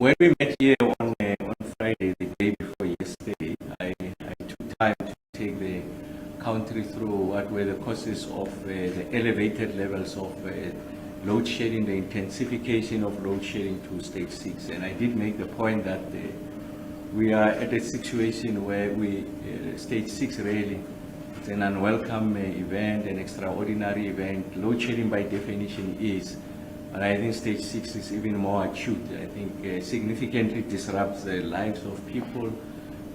When we met here on Friday, the day before yesterday, I took time to take the country through what were the causes of the elevated levels of load shedding, the intensification of load shedding to stage 6. And I did make the point that we are at a situation where stage 6 really is an unwelcome event, an extraordinary event. Load shedding by definition is. But I think stage 6 is even more acute. I think significantly disrupts the lives of people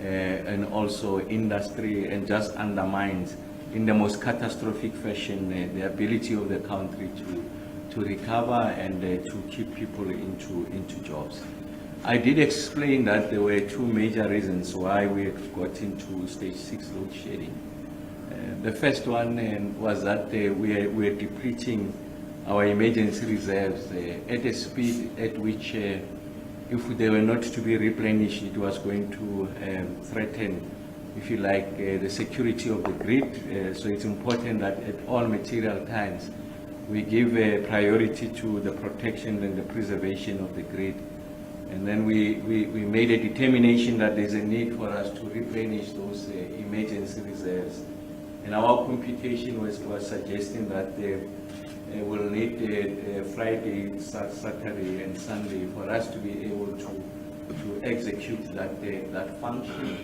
and also industry, and just undermines in the most catastrophic fashion the ability of the country to recover and to keep people into jobs. I did explain that there were two major reasons why we got into stage 6 load shedding. The first one was that we are depleting our emergency reserves at a speed at which, if they were not to be replenished, it was going to threaten, if you like, the security of the grid. So it's important that at all material times we give priority to the protection and the preservation of the grid. And then we made a determination that there's a need for us to replenish those emergency reserves. And our computation was suggesting that we'll need Friday, Saturday, and Sunday for us to be able to execute that function,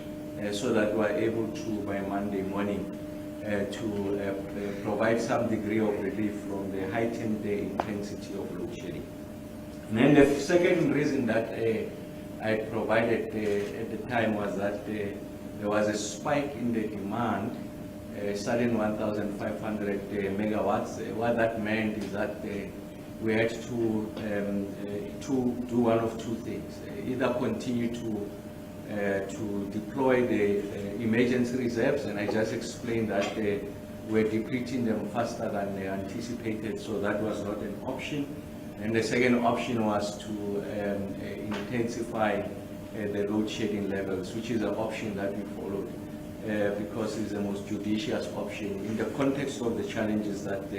so that we're able to, by Monday morning, to provide some degree of relief from the heightened intensity of load shedding. And then the second reason that I provided at the time was that there was a spike in the demand, sudden 1,500 megawatts. What that meant is that we had to do one of two things: either continue to deploy the emergency reserves, and I just explained that we're depleting them faster than anticipated, so that was not an option. And the second option was to intensify the load shedding levels, which is an option that we followed. Because it's the most judicious option in the context of the challenges that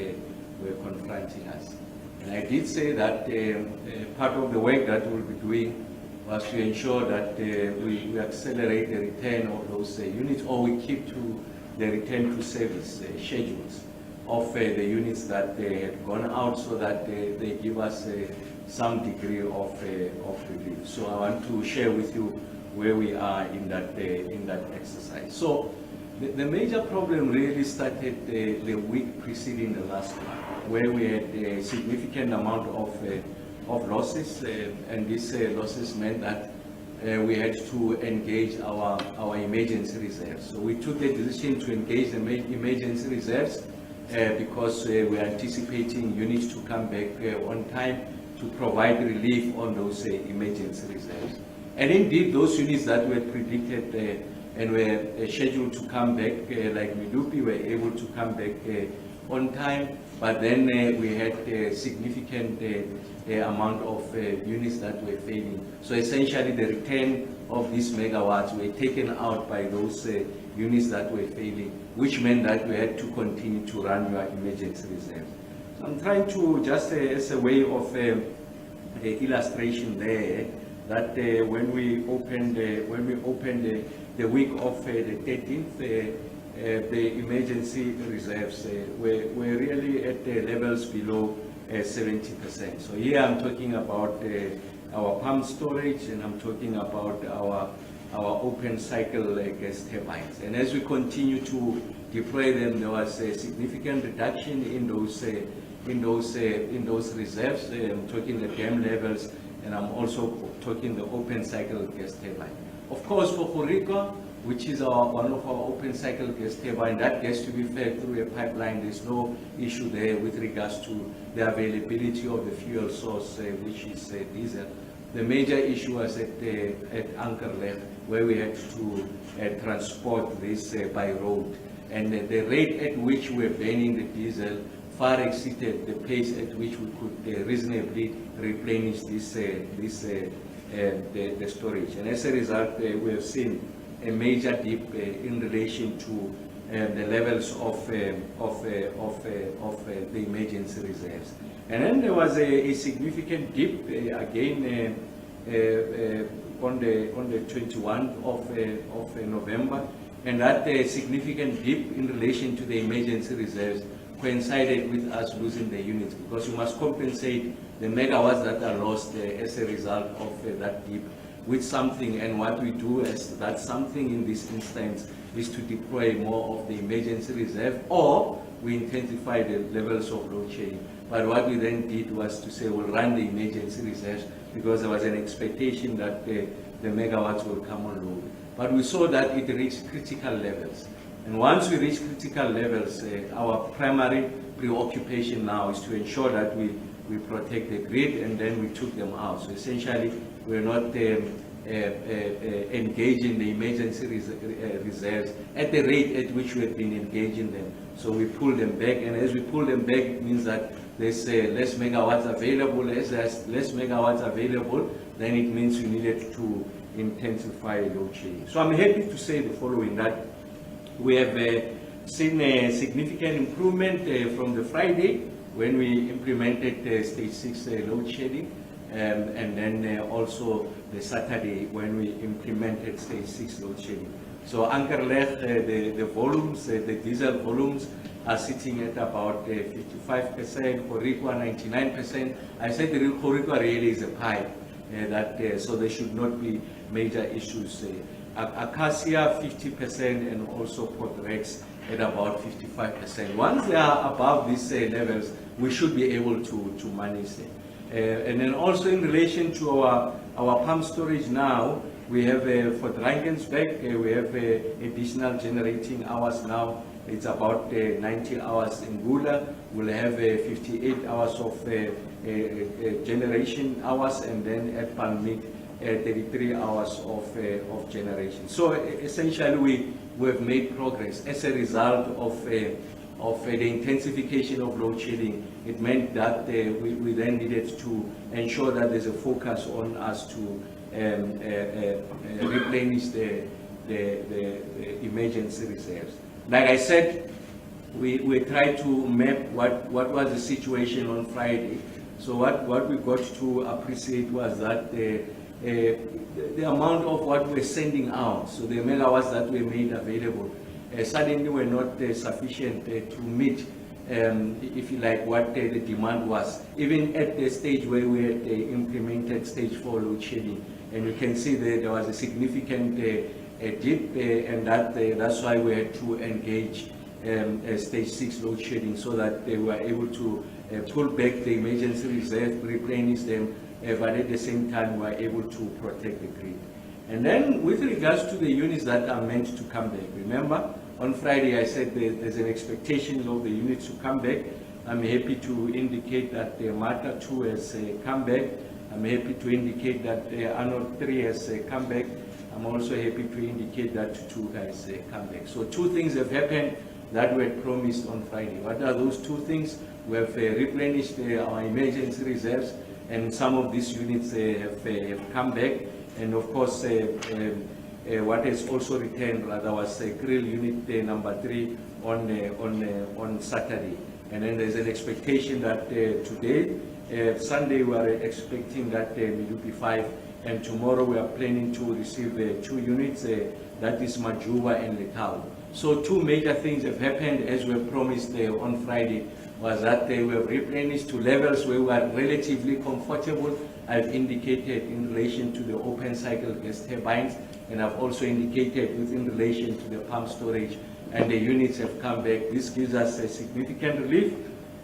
were confronting us. And I did say that part of the work that we'll be doing was to ensure that we accelerate the return of those units, or we keep to the return to service schedules of the units that had gone out, so that they give us some degree of relief. So I want to share with you where we are in that exercise. So the major problem really started the week preceding the last one, where we had a significant amount of losses, and these losses meant that we had to engage our emergency reserves. So we took the decision to engage the emergency reserves because we are anticipating units to come back on time to provide relief on those emergency reserves. And indeed, those units that were predicted and were scheduled to come back, like Medupi, were able to come back on time, but then we had a significant amount of units that were failing. So essentially, the return of these megawatts were taken out by those units that were failing, which meant that we had to continue to run your emergency reserves. So I'm trying to, just as a way of illustration there, that when we opened the week of the 13th, the emergency reserves were really at levels below 70%. So here I'm talking about our pump storage, and I'm talking about our open cycle gas turbines. And as we continue to deploy them, there was a significant reduction in those reserves. I'm talking the dam levels, and I'm also talking the open cycle gas turbine. Of course, for Horika, which is one of our open cycle gas turbine, that gets to be fed through a pipeline. There's no issue there with regards to the availability of the fuel source, which is diesel. The major issue was at Ankerlech, where we had to transport this by road. And the rate at which we're burning the diesel far exceeded the pace at which we could reasonably replenish the storage. And as a result, we have seen a major dip in relation to the levels of the emergency reserves. And then there was a significant dip again on the 21th of November, and that significant dip in relation to the emergency reserves coincided with us losing the units, because you must compensate the megawatts that are lost as a result of that dip with something. And what we do is that something in this instance is to deploy more of the emergency reserve, or we intensify the levels of load shedding. But what we then did was to say we'll run the emergency reserves, because there was an expectation that the megawatts will come on load. But we saw that it reached critical levels. And once we reach critical levels, our primary preoccupation now is to ensure that we protect the grid, and then we took them out. So essentially, we're not engaging the emergency reserves at the rate at which we have been engaging them. So we pull them back, and as we pull them back, it means that there's less megawatts available. As there's less megawatts available, then it means we needed to intensify load shedding. So I'm happy to say the following, that we have seen a significant improvement from the Friday when we implemented stage 6 load shedding, and then also the Saturday when we implemented stage 6 load shedding. So Ankerleg, the volumes, the diesel volumes are sitting at about 55%, Korikwa 99%. I said the Korikwa really is a pipe, so there should not be major issues. Acacia 50%, and also Port Rex at about 55%. Once they are above these levels, we should be able to manage them. And then also in relation to our pump storage now, we have for Drakensberg, we have additional generating hours now. It's about 90 hours in Gula. We'll have 58 hours of generation hours, and then at Palmit, 33 hours of generation. So essentially, we have made progress as a result of the intensification of load shedding. It meant that we then needed to ensure that there's a focus on us to replenish the emergency reserves. Like I said, we tried to map what was the situation on Friday. So what we got to appreciate was that the amount of what we're sending out, so the megawatts that were made available, suddenly were not sufficient to meet, if you like, what the demand was, even at the stage where we had implemented stage 4 load shedding. And you can see that there was a significant dip, and that's why we had to engage stage 6 load shedding, so that they were able to pull back the emergency reserve, replenish them, but at the same time we were able to protect the grid. And then with regards to the units that are meant to come back, remember on Friday I said there's an expectation of the units to come back. I'm happy to indicate that the Mata 2 has come back. I'm happy to indicate that Arnold 3 has come back. I'm also happy to indicate that 2 has come back. So 2 things have happened that were promised on Friday. What are those 2 things? We have replenished our emergency reserves, and some of these units have come back. And of course, what has also returned rather was Grill unit number 3 on Saturday. And then there's an expectation that today, Sunday, we are expecting that Milupi 5, and tomorrow we are planning to receive 2 units, that is Majuba and Letao. So 2 major things have happened as we promised on Friday, was that we have replenished to levels where we are relatively comfortable. I've indicated in relation to the open cycle gas turbines, and I've also indicated in relation to the pump storage, and the units have come back. This gives us a significant relief,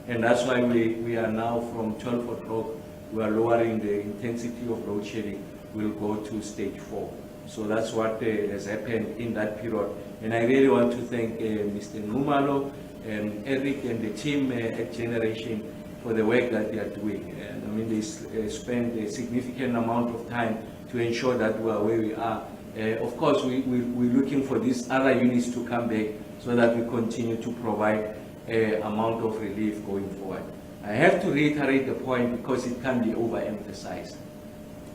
and that's why we are now from 12 o'clock, we are lowering the intensity of load shedding. We'll go to stage 4. So that's what has happened in that period. And I really want to thank Mr. Numalo, Eric, and the team at Generation for the work that they are doing. And I mean, they spend a significant amount of time to ensure that we are where we are. Of course, we're looking for these other units to come back so that we continue to provide amount of relief going forward. I have to reiterate the point because it can be overemphasized.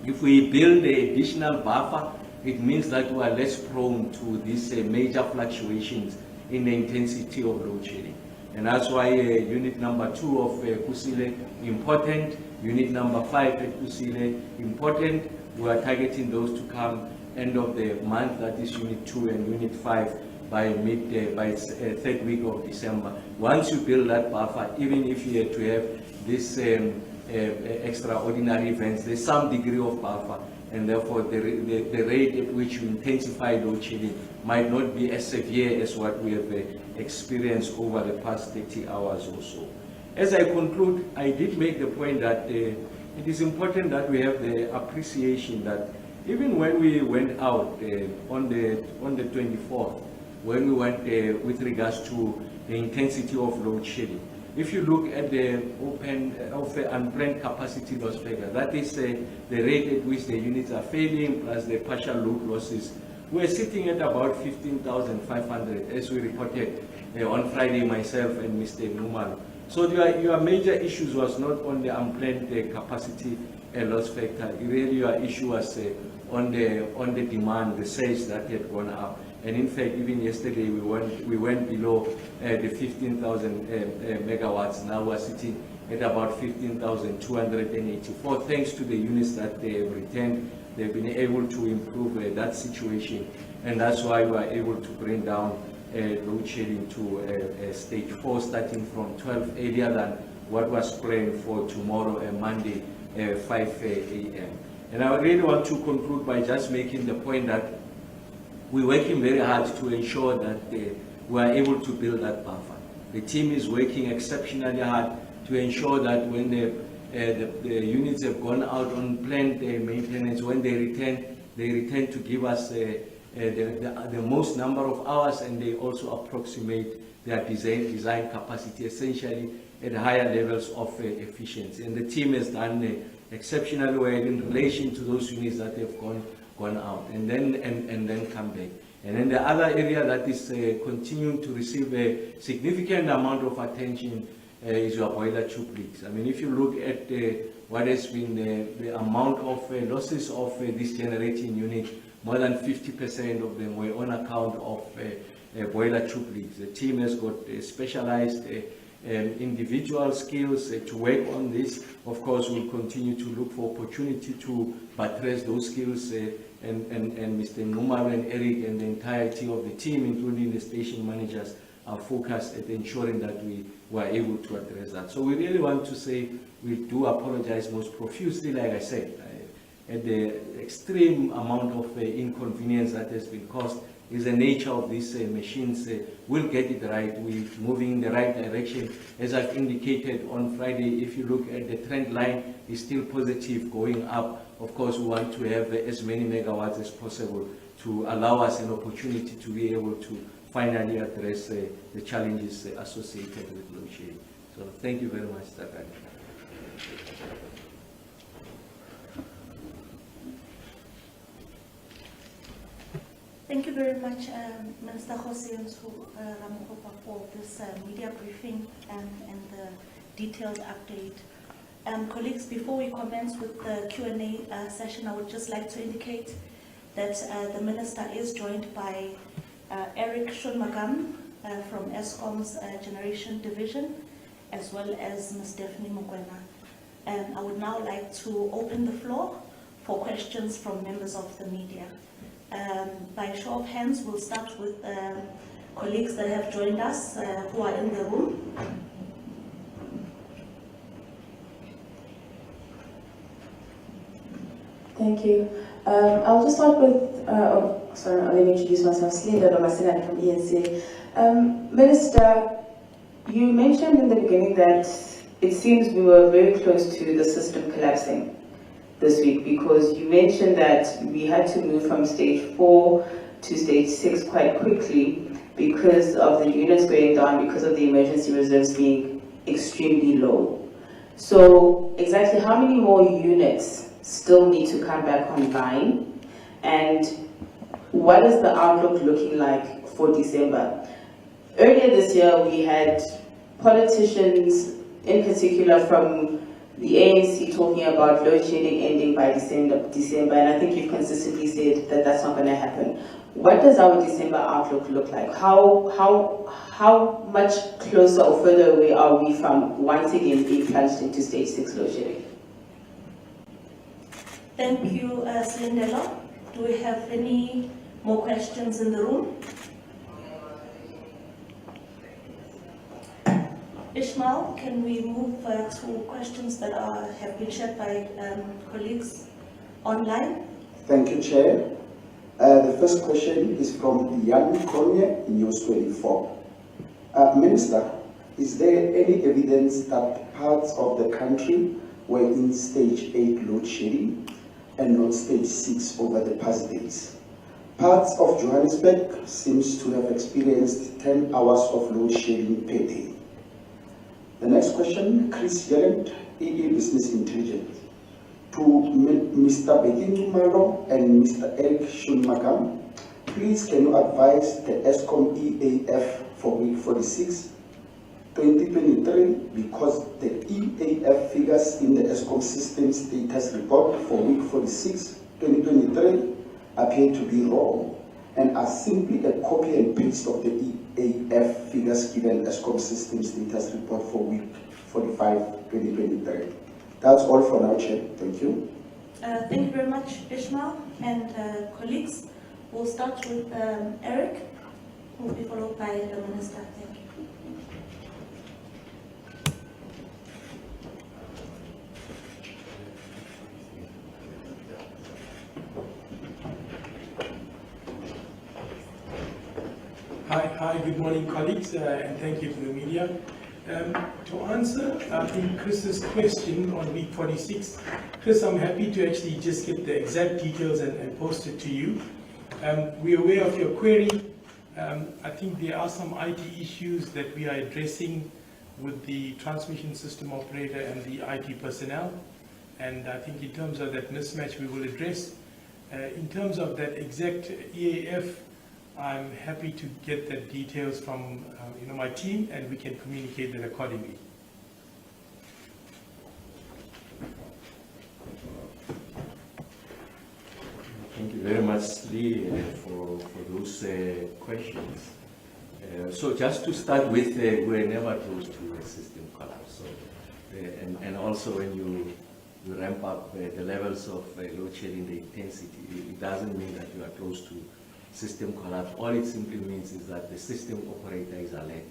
If we build an additional buffer, it means that we are less prone to these major fluctuations in the intensity of load shedding. And that's why unit number 2 of Kusile, important. Unit number 5 at Kusile, important. We are targeting those to come end of the month, that is Unit 2 and Unit 5, by third week of December. Once you build that buffer, even if you had to have this extraordinary events, there's some degree of buffer, and therefore the rate at which you intensify load shedding might not be as severe as what we have experienced over the past 30 hours or so. As I conclude, I did make the point that it is important that we have the appreciation that even when we went out on the 24th, when we went with regards to the intensity of load shedding, if you look at the unplanned capacity loss figure, that is the rate at which the units are failing plus the partial load losses, we're sitting at about 15,500 as we reported on Friday, myself and Mr. Numan. So your major issues was not on the unplanned capacity loss factor. Really your issue was on the demand, the sales that had gone up. And in fact, even yesterday we went below the 15,000 megawatts. Now we're sitting at about 15,284. Thanks to the units that they have returned, they've been able to improve that situation, and that's why we are able to bring down load shedding to stage 4, starting from 12 earlier than what was planned for tomorrow and Monday, 5 a.m. And I really want to conclude by just making the point that we're working very hard to ensure that we are able to build that buffer. The team is working exceptionally hard to ensure that when the units have gone out on planned maintenance, when they return to give us the most number of hours, and they also approximate their design capacity, essentially at higher levels of efficiency. And the team has done exceptionally well in relation to those units that have gone out and then come back. And then the other area that is continuing to receive a significant amount of attention is your boiler tube leaks. I mean, if you look at what has been the amount of losses of this generating unit, more than 50% of them were on account of boiler tube leaks. The team has got specialized individual skills to work on this. Of course, we'll continue to look for opportunity to buttress those skills, and Mr. Numar and Eric and the entirety of the team, including the station managers, are focused at ensuring that we were able to address that. So we really want to say we do apologize most profusely, like I said, at the extreme amount of inconvenience that has been caused. Is the nature of these machines. We'll get it right. We're moving in the right direction. As I've indicated on Friday, if you look at the trend line, it's still positive, going up. Of course, we want to have as many megawatts as possible to allow us an opportunity to be able to finally address the challenges associated with load shedding. So thank you very much, Dr. Thank you very much, Minister Kgosientsho Ramokgopa, for this media briefing and the detailed update. Colleagues, before we commence with the Q&A session, I would just like to indicate that the Minister is joined by Eric Shunmagam from ESCOM's Generation Division, as well as Ms. Daphne Mokwena. And I would now like to open the floor for questions from members of the media. By show of hands, we'll start with colleagues that have joined us who are in the room. Thank you. I'll just start with, let me introduce myself, Slinda Domasina from ENC. Minister, you mentioned in the beginning that it seems we were very close to the system collapsing this week, because you mentioned that we had to move from stage 4 to stage 6 quite quickly because of the units going down, because of the emergency reserves being extremely low. So exactly how many more units still need to come back online, and what is the outlook looking like for December? Earlier this year, we had politicians, in particular from the ANC, talking about load shedding ending by December, and I think you've consistently said that that's not going to happen. What does our December outlook look like? How much closer or further away are we from once again being plunged into stage 6 load shedding? Thank you, Slindelo. Do we have any more questions in the room? Ishmael, can we move to questions that have been shared by colleagues online? Thank you, Chair. The first question is from Jan Konye, News 24. Minister, is there any evidence that parts of the country were in stage 8 load shedding and not stage 6 over the past days? Parts of Johannesburg seems to have experienced 10 hours of load shedding per day. The next question, Chris Yerent, EE Business Intelligence. To Mr. Bekin Malo and Mr. Eric Shunmakam, please can you advise the ESCOM EAF for week 46, 2023, because the EAF figures in the ESCOM system status report for week 46, 2023 appear to be wrong and are simply a copy and paste of the EAF figures given ESCOM system status report for week 45, 2023. That's all for now, Chair. Thank you. Thank you very much, Ishmael and colleagues. We'll start with Eric, who will be followed by the Minister. Thank you. Hi, good morning, colleagues, and thank you to the media. To answer, I think, Chris's question on week 46, Chris, I'm happy to actually just get the exact details and post it to you. We're aware of your query. I think there are some IT issues that we are addressing with the transmission system operator and the IT personnel. And I think in terms of that mismatch, we will address. In terms of that exact EAF, I'm happy to get the details from my team, and we can communicate that accordingly. Thank you very much, Lee, for those questions. So just to start with, we're never close to a system collapse. So, and also when you ramp up the levels of load shedding, the intensity, it doesn't mean that you are close to system collapse. All it simply means is that the system operator is alert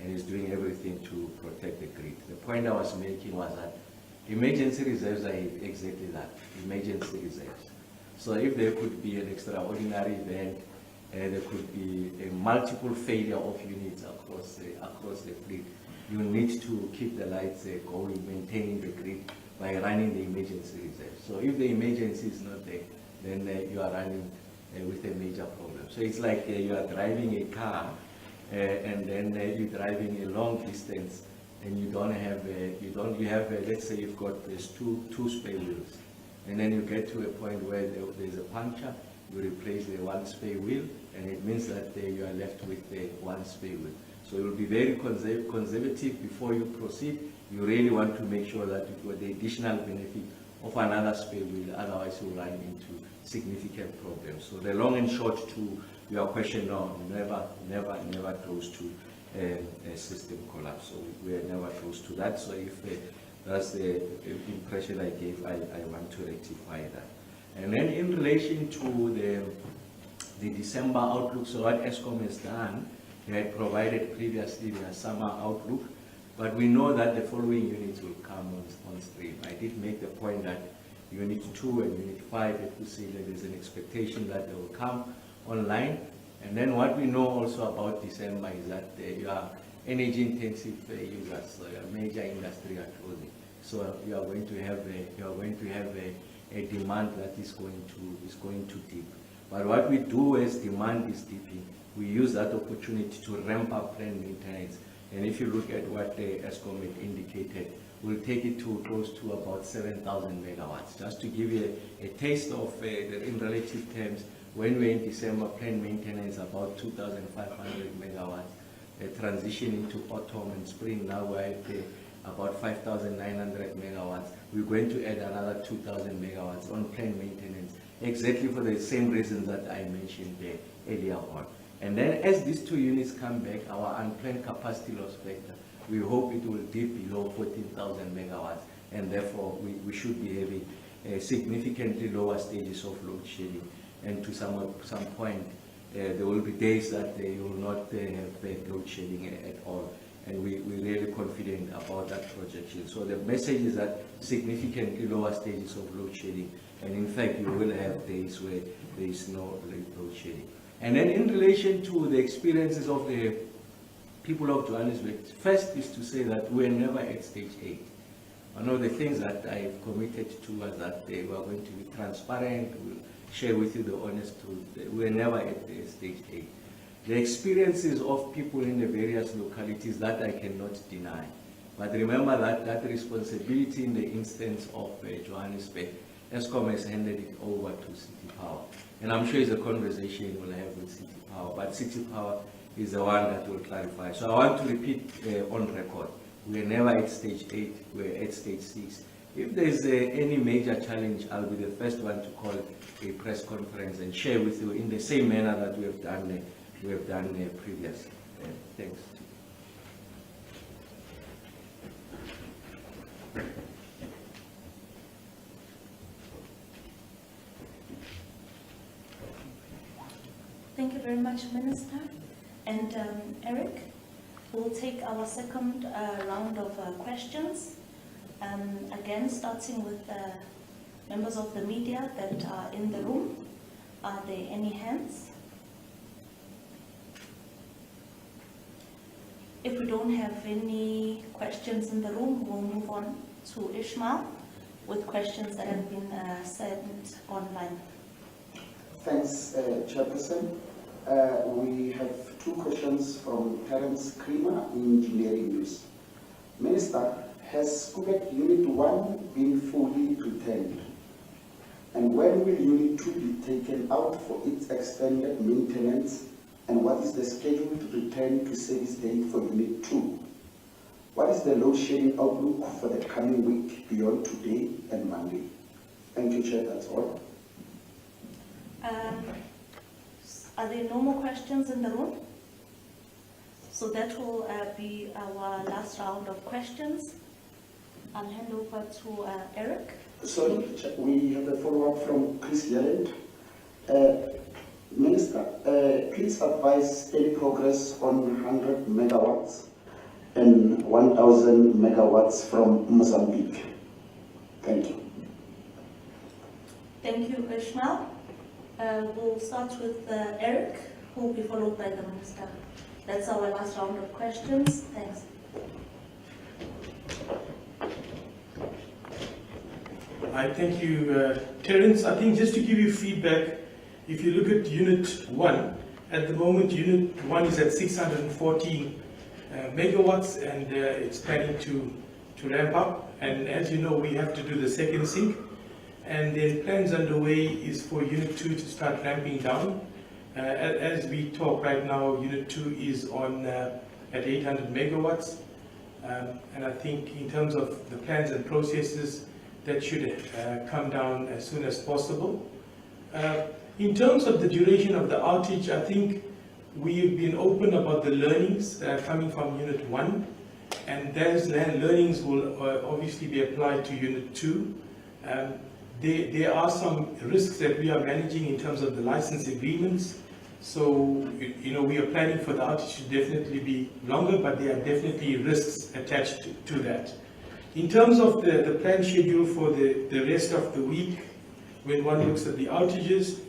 and is doing everything to protect the grid. The point I was making was that emergency reserves are exactly that, emergency reserves. So if there could be an extraordinary event, there could be a multiple failure of units across the fleet, you need to keep the lights going, maintaining the grid by running the emergency reserve. So if the emergency is not there, then you are running with a major problem. So it's like you are driving a car and then you're driving a long distance and you have let's say you've got these two spare wheels, and then you get to a point where there's a puncture, you replace the one spare wheel, and it means that you are left with the one spare wheel. So you will be very conservative before you proceed. You really want to make sure that you've got the additional benefit of another spare wheel, otherwise you'll run into significant problems. So the long and short to your question, no, never close to a system collapse. So we are never close to that. So if that's the impression I gave, I want to rectify that. And then in relation to the December outlook, so what ESCOM has done, they had provided previously their summer outlook, but we know that the following units will come on stream. I did make the point that Unit 2 and Unit 5 at Kusile, there's an expectation that they will come online. And then what we know also about December is that your energy intensive users, so your major industry are closing. So you are going to have a demand that is going to dip. But what we do as demand is dipping, we use that opportunity to ramp up planned maintenance. And if you look at what the ESCOM had indicated, we'll take it to close to about 7,000 megawatts. Just to give you a taste of, in relative terms, when we're in December, planned maintenance about 2,500 megawatts. Transition into autumn and spring, now we're at about 5,900 megawatts. We're going to add another 2,000 megawatts on planned maintenance, exactly for the same reasons that I mentioned earlier on. And then as these two units come back, our unplanned capacity loss factor, we hope it will dip below 14,000 megawatts, and therefore we should be having significantly lower stages of load shedding. And to some point, there will be days that you will not have load shedding at all. And we're really confident about that projection. So the message is that significantly lower stages of load shedding. And in fact, you will have days where there is no load shedding. And then in relation to the experiences of the people of Johannesburg, first is to say that we're never at stage 8. One of the things that I've committed to was that we are going to be transparent, we'll share with you the honest truth. We're never at stage 8. The experiences of people in the various localities, that I cannot deny. But remember that responsibility in the instance of Johannesburg, Eskom has handed it over to City Power. And I'm sure it's a conversation we'll have with City Power, but City Power is the one that will clarify. So I want to repeat on record, we're never at stage 8, we're at stage 6. If there's any major challenge, I'll be the first one to call a press conference and share with you in the same manner that we have done previously. Thanks. Thank you very much, Minister. And Eric, we'll take our second round of questions. Again, starting with members of the media that are in the room. Are there any hands? If we don't have any questions in the room, we'll move on to Ishmael with questions that have been sent online. Thanks, Chairperson. We have two questions from Terence Creamer in Engineering News. Minister, has Kuwait Unit 1 been fully returned? And when will Unit 2 be taken out for its extended maintenance? And what is the scheduled return to service date for Unit 2? What is the load shedding outlook for the coming week beyond today and Monday? Thank you, Chair, that's all. Are there no more questions in the room? So that will be our last round of questions. I'll hand over to Eric. Sorry, we have a follow-up from Chris Yelland. Minister, please advise any progress on 100 megawatts and 1,000 megawatts from Mozambique. Thank you. Thank you, Ishmael. We'll start with Eric, who will be followed by the Minister. That's our last round of questions. Thanks. I thank you, Terence. I think just to give you feedback, if you look at Unit 1, at the moment Unit 1 is at 614 megawatts and it's planning to ramp up. And as you know, we have to do the second sync. And the plans underway is for Unit 2 to start ramping down. As we talk right now, Unit 2 is on at 800 megawatts. And I think in terms of the plans and processes, that should come down as soon as possible. In terms of the duration of the outage, I think we've been open about the learnings coming from Unit 1, and those learnings will obviously be applied to Unit 2. There are some risks that we are managing in terms of the license agreements. So, you know, we are planning for the outage to definitely be longer, but there are definitely risks attached to that. In terms of the planned schedule for the rest of the week, when one looks at the outages,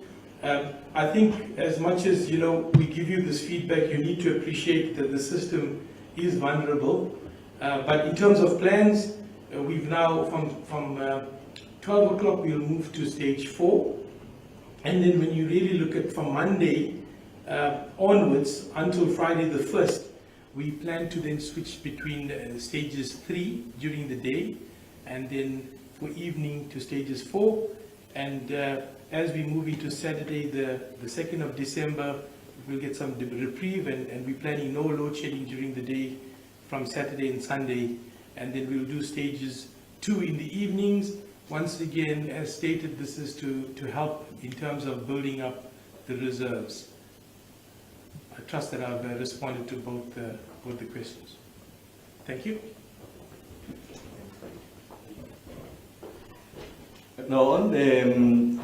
I think as much as, you know, we give you this feedback, you need to appreciate that the system is vulnerable. But in terms of plans, we've now, from 12 o'clock, we'll move to stage 4. And then when you really look at from Monday onwards until Friday the 1st, we plan to then switch between stages 3 during the day, and then for evening to stages 4. And as we move into Saturday, the 2nd of December, we'll get some reprieve, and we're planning no load shedding during the day from Saturday and Sunday. And then we'll do stages 2 in the evenings. Once again, as stated, this is to help in terms of building up the reserves. I trust that I've responded to both the questions. Thank you. No, on the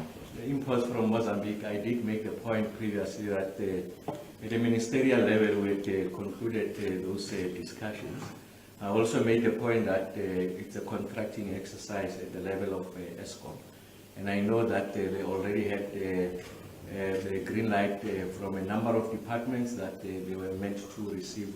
imports from Mozambique, I did make the point previously that at the ministerial level we had concluded those discussions. I also made the point that it's a contracting exercise at the level of ESCOM. And I know that they already had the green light from a number of departments that they were meant to receive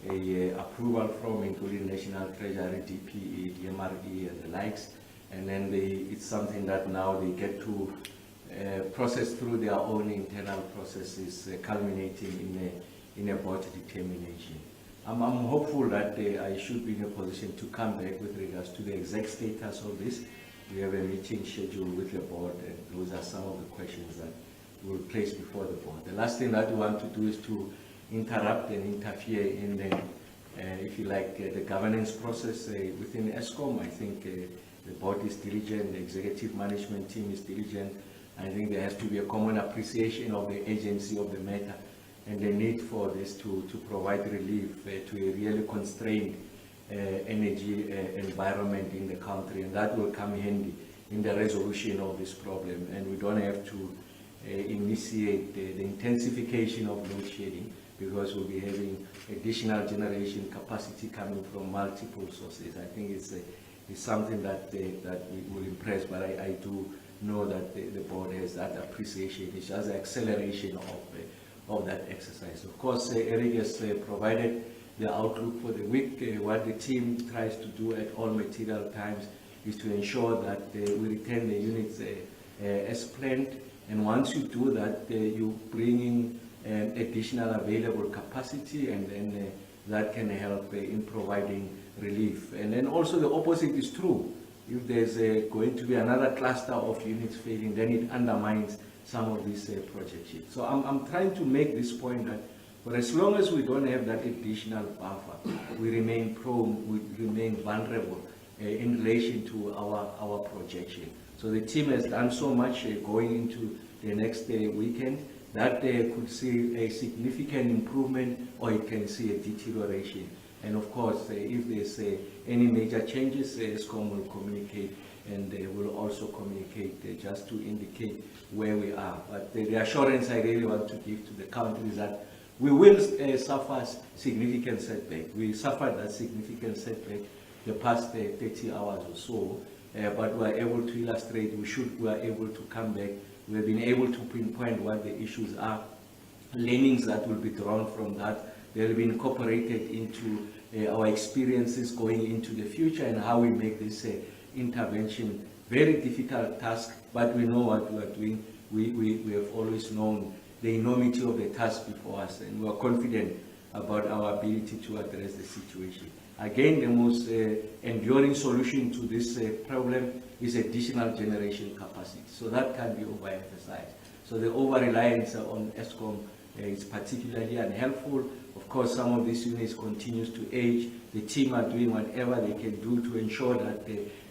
a approval from, including National Treasury, DPE, DMRE, and the likes. And then it's something that now they get to process through their own internal processes, culminating in a board determination. I'm hopeful that I should be in a position to come back with regards to the exact status of this. We have a meeting scheduled with the board, and those are some of the questions that we'll place before the board. The last thing that we want to do is to interrupt and interfere in the, if you like, the governance process within ESCOM. I think the board is diligent, the executive management team is diligent. I think there has to be a common appreciation of the agency of the matter and the need for this to provide relief to a really constrained energy environment in the country, and that will come handy in the resolution of this problem. And we don't have to initiate the intensification of load shedding, because we'll be having additional generation capacity coming from multiple sources. I think it's something that we will impress, but I do know that the board has that appreciation. It's just an acceleration of that exercise. Of course, Eric has provided the outlook for the week. What the team tries to do at all material times is to ensure that we retain the units as planned. And once you do that, you bring in additional available capacity, and then that can help in providing relief. And then also the opposite is true. If there's going to be another cluster of units failing, then it undermines some of these projections. So I'm trying to make this point that for as long as we don't have that additional buffer, we remain prone, we remain vulnerable in relation to our projection. So the team has done so much going into the next weekend that could see a significant improvement, or it can see a deterioration. And of course, if there's any major changes, ESCOM will communicate, and they will also communicate just to indicate where we are. But the assurance I really want to give to the country is that we will suffer significant setback. We suffered that significant setback the past 30 hours or so, but we are able to illustrate, we are able to come back. We have been able to pinpoint what the issues are, learnings that will be drawn from that. They'll be incorporated into our experiences going into the future, and how we make this intervention very difficult task, but we know what we are doing. We have always known the enormity of the task before us, and we are confident about our ability to address the situation. Again, the most enduring solution to this problem is additional generation capacity. So that can be overemphasized. So the over-reliance on ESCOM is particularly unhelpful. Of course, some of these units continues to age. The team are doing whatever they can do to ensure that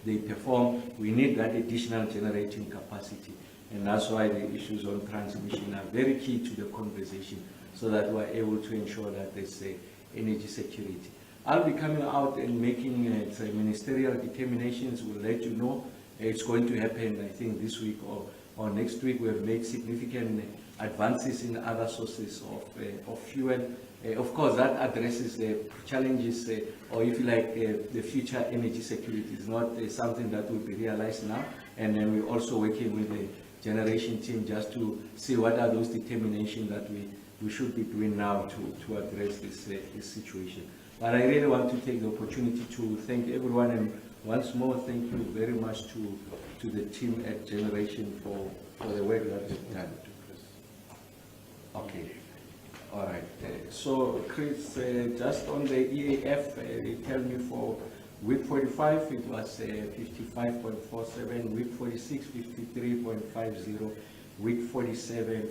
they perform. We need that additional generating capacity. And that's why the issues on transmission are very key to the conversation, so that we're able to ensure that there's energy security. I'll be coming out and making ministerial determinations. We'll let you know. It's going to happen, I think, this week or next week. We have made significant advances in other sources of fuel. Of course, that addresses the challenges, or if you like, the future energy security is not something that will be realized now. And then we're also working with the generation team just to see what are those determinations that we should be doing now to address this situation. But I really want to take the opportunity to thank everyone, and once more, thank you very much to the team at Generation for the work that they've done. Okay. All right. So, Chris, just on the EAF, they tell me for week 45, it was 55.47, week 46, 53.50, week 47,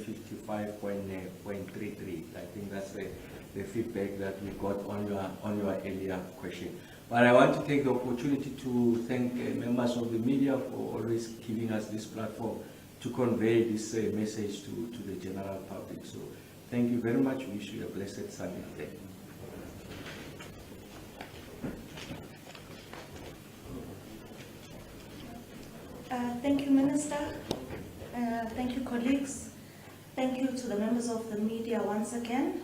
55.33. I think that's the feedback that we got on your earlier question. But I want to take the opportunity to thank members of the media for always giving us this platform to convey this message to the general public. So thank you very much. Wish you a blessed Sunday day. Thank Minister. Thank you, colleagues. Thank you to the members of the media once again.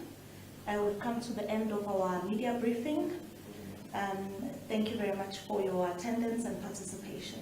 We've come to the end of our media briefing. Thank you very much for your attendance and participation.